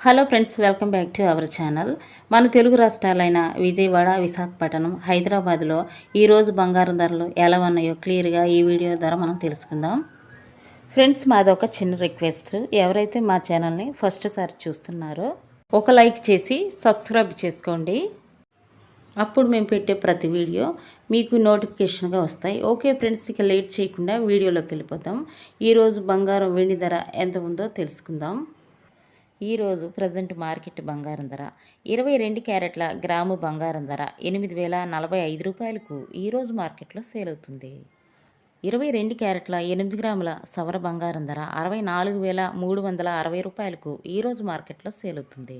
Hello friends, welcome back to our channel. మన తెలుగు రాష్ట్రాలైన విజయవాడ, విశాఖపట్నం, హైదరాబాద్లో ఈరోజు బంగారం ధరలు ఎలా ఉన్నాయో క్లియర్గా ఈ వీడియో ద్వారా మనం తెలుసుకుందాం. ఫ్రెండ్స్, మాదొక చిన్న రిక్వెస్ట్. ఎవరైతే మా ఛానల్ని ఫస్ట్ సారి చూస్తున్నారో ఒక లైక్ చేసి సబ్స్క్రైబ్ చేసుకోండి. అప్పుడు మేము పెట్టే ప్రతి వీడియో మీకు నోటిఫికేషన్గా వస్తాయి. ఓకే ఫ్రెండ్స్, ఇక లేట్ చేయకుండా వీడియోలోకి వెళ్ళిపోతాం. ఈరోజు బంగారం వెండి ధర ఎంత ఉందో తెలుసుకుందాం. ఈరోజు ప్రజెంట్ మార్కెట్ బంగారం ధర 22 క్యారెట్ల గ్రాము బంగారం ధర 8,045 రూపాయలకు ఈరోజు మార్కెట్లో సేల్ అవుతుంది. 22 క్యారెట్ల 8 గ్రాముల సవర బంగారం ధర 64,360 రూపాయలకు ఈరోజు మార్కెట్లో సేల్ అవుతుంది.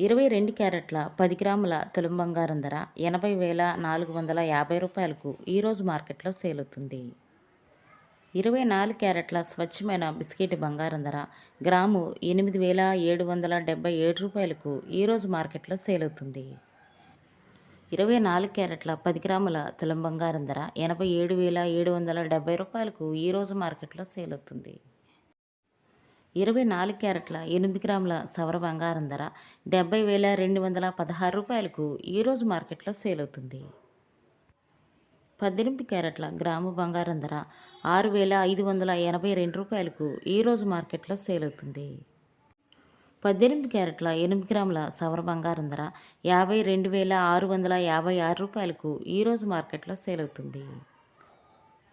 22 క్యారెట్ల 10 గ్రాముల తులం బంగారం ధర 80,450 రూపాయలకు ఈరోజు మార్కెట్లో సేల్ అవుతుంది. 24 క్యారెట్ల స్వచ్ఛమైన బిస్కెట్ బంగారం ధర గ్రాము 8,777 రూపాయలకు ఈరోజు మార్కెట్లో సేల్ అవుతుంది. 24 క్యారెట్ల 10 గ్రాముల తులం బంగారం ధర 87,770 రూపాయలకు ఈరోజు మార్కెట్లో సేల్ అవుతుంది. 24 క్యారెట్ల 8 గ్రాముల సవర బంగారం ధర 70,216 రూపాయలకు ఈరోజు మార్కెట్లో సేల్ అవుతుంది. 18 క్యారెట్ల గ్రాము బంగారం ధర 6,582 రూపాయలకు ఈరోజు మార్కెట్లో సేల్ అవుతుంది. 18 క్యారెట్ల 8 గ్రాముల సవర బంగారం ధర 52,656 రూపాయలకు ఈరోజు మార్కెట్లో సేల్ అవుతుంది.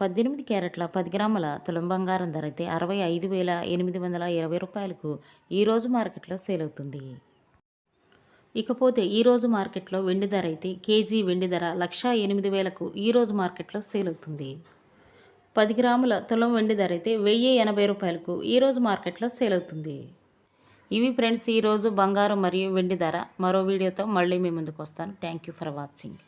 18 క్యారెట్ల 10 గ్రాముల తులం బంగారం ధర అయితే 65,820 రూపాయలకు ఈరోజు మార్కెట్లో సేల్ అవుతుంది. ఇకపోతే ఈరోజు మార్కెట్లో వెండి ధర అయితే కేజీ వెండి ధర 1,08,000కు ఈరోజు మార్కెట్లో సేల్ అవుతుంది. 10 గ్రాముల తులం వెండి ధర అయితే 1,080 రూపాయలకు ఈరోజు మార్కెట్లో సేల్ అవుతుంది. ఇవి ఫ్రెండ్స్ ఈరోజు బంగారం మరియు వెండి ధర. మరో వీడియోతో మళ్ళీ మీ ముందుకు వస్తాను. Thank you for watching.